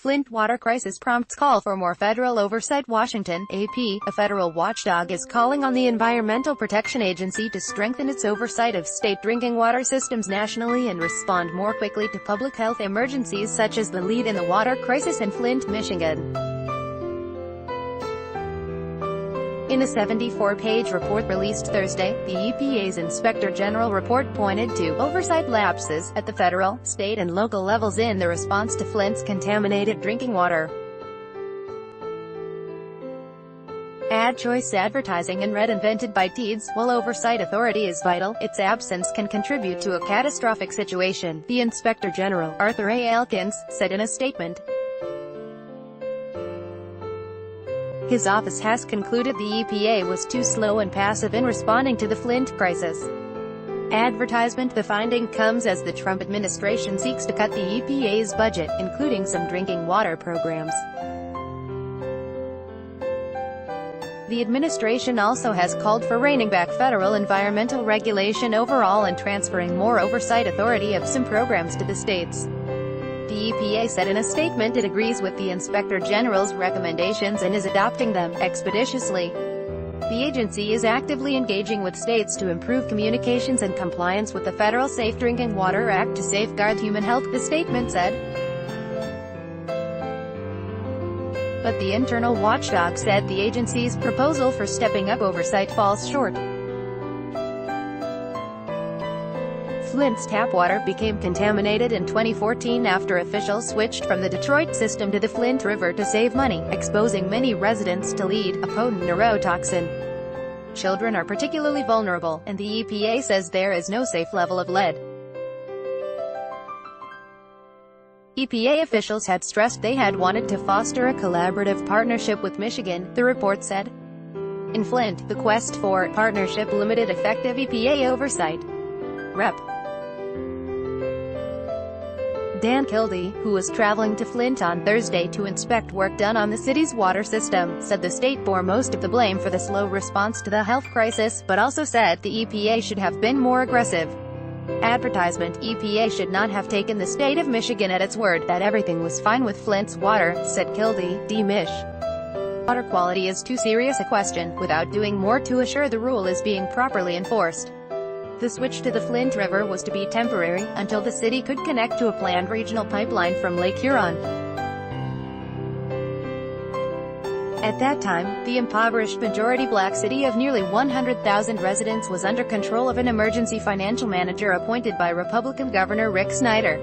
Flint water crisis prompts call for more federal oversight. Washington, AP, a federal watchdog is calling on the Environmental Protection Agency to strengthen its oversight of state drinking water systems nationally and respond more quickly to public health emergencies such as the lead in the water crisis in Flint, Michigan. In a 74-page report released Thursday, the EPA's Inspector General report pointed to oversight lapses at the federal, state and local levels in the response to Flint's contaminated drinking water. Ad choice advertising and red invented by Teeds. While oversight authority is vital, its absence can contribute to a catastrophic situation, the Inspector General, Arthur A. Elkins, said in a statement. His office has concluded the EPA was too slow and passive in responding to the Flint crisis. Advertisement. The finding comes as the Trump administration seeks to cut the EPA's budget, including some drinking water programs. The administration also has called for reining back federal environmental regulation overall and transferring more oversight authority of some programs to the states. The EPA said in a statement it agrees with the Inspector General's recommendations and is adopting them expeditiously. The agency is actively engaging with states to improve communications and compliance with the Federal Safe Drinking Water Act to safeguard human health, the statement said. But the internal watchdog said the agency's proposal for stepping up oversight falls short. Flint's tap water became contaminated in 2014 after officials switched from the Detroit system to the Flint River to save money, exposing many residents to lead, a potent neurotoxin. Children are particularly vulnerable, and the EPA says there is no safe level of lead. EPA officials had stressed they had wanted to foster a collaborative partnership with Michigan, the report said. In Flint, the quest for partnership limited effective EPA oversight. Rep. Dan Kildee, who was traveling to Flint on Thursday to inspect work done on the city's water system, said the state bore most of the blame for the slow response to the health crisis, but also said the EPA should have been more aggressive. Advertisement. EPA should not have taken the state of Michigan at its word that everything was fine with Flint's water, said Kildee, D-Mich. Water quality is too serious a question, without doing more to assure the rule is being properly enforced. The switch to the Flint River was to be temporary, until the city could connect to a planned regional pipeline from Lake Huron. At that time, the impoverished majority-black city of nearly 100,000 residents was under control of an emergency financial manager appointed by Republican Governor Rick Snyder.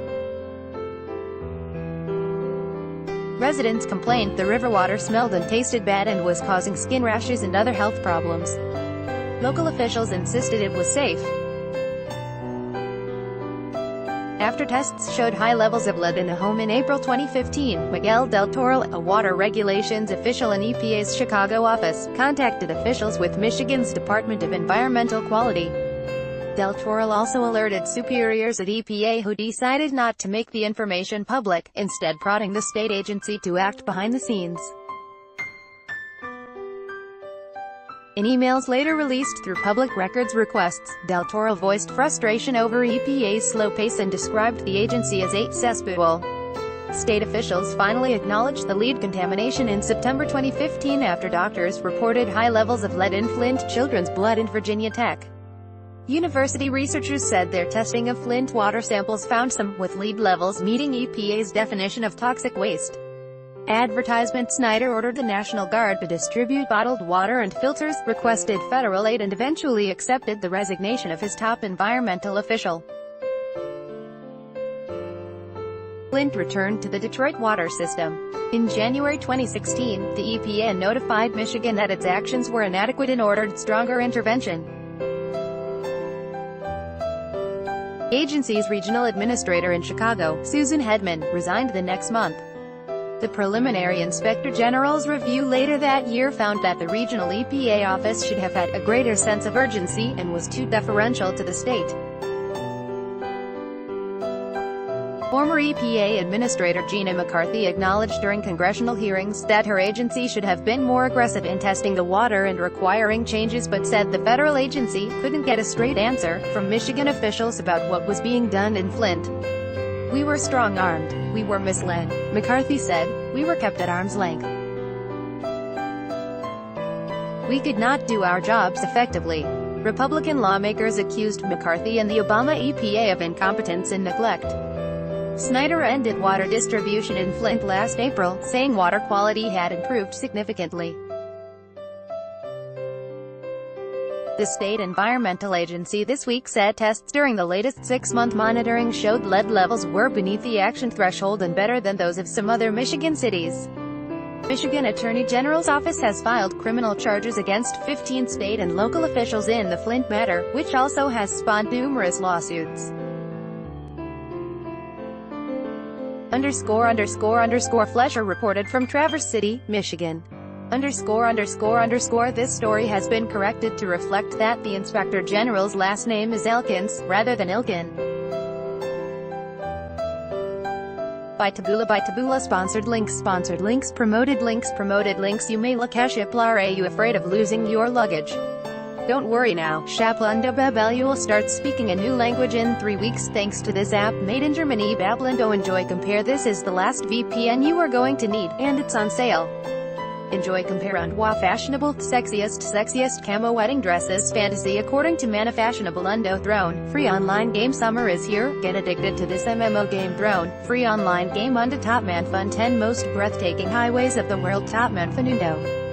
Residents complained the river water smelled and tasted bad and was causing skin rashes and other health problems. Local officials insisted it was safe. After tests showed high levels of lead in a home in April 2015, Miguel Del Toro, a water regulations official in EPA's Chicago office, contacted officials with Michigan's Department of Environmental Quality. Del Toro also alerted superiors at EPA who decided not to make the information public, instead prodding the state agency to act behind the scenes. In emails later released through public records requests, Del Toro voiced frustration over EPA's slow pace and described the agency as a cesspool. State officials finally acknowledged the lead contamination in September 2015 after doctors reported high levels of lead in Flint children's blood in Virginia Tech. University researchers said their testing of Flint water samples found some, with lead levels meeting EPA's definition of toxic waste. Advertisement. Snyder ordered the National Guard to distribute bottled water and filters, requested federal aid and eventually accepted the resignation of his top environmental official. Flint returned to the Detroit water system. In January 2016, the EPA notified Michigan that its actions were inadequate and ordered stronger intervention. The agency's regional administrator in Chicago, Susan Hedman, resigned the next month. The preliminary Inspector General's review later that year found that the regional EPA office should have had a greater sense of urgency, and was too deferential to the state. Former EPA Administrator Gina McCarthy acknowledged during congressional hearings that her agency should have been more aggressive in testing the water and requiring changes, but said the federal agency couldn't get a straight answer from Michigan officials about what was being done in Flint. We were strong-armed. We were misled. McCarthy said. We were kept at arm's length. We could not do our jobs effectively. Republican lawmakers accused McCarthy and the Obama EPA of incompetence and neglect. Snyder ended water distribution in Flint last April, saying water quality had improved significantly. The state environmental agency this week said tests during the latest 6-month monitoring showed lead levels were beneath the action threshold and better than those of some other Michigan cities. Michigan Attorney General's office has filed criminal charges against 15 state and local officials in the Flint matter, which also has spawned numerous lawsuits. Flesher reported from Traverse City, Michigan. This story has been corrected to reflect that the Inspector General's last name is Elkins, rather than Ilkin. By Taboola sponsored links, promoted links. You may are you afraid of losing your luggage? Don't worry now, Shaplanda Babel, you will start speaking a new language in 3 weeks thanks to this app made in Germany. Bablando enjoy compare. This is the last VPN you are going to need, and it's on sale. Enjoy compare and wa fashionable, sexiest camo wedding dresses, fantasy according to Manafashionable Undo Throne. Free online game summer is here, get addicted to this MMO game Throne. Free online game Undo Top Man Fun 10 most breathtaking highways of the world Top Man Fanundo.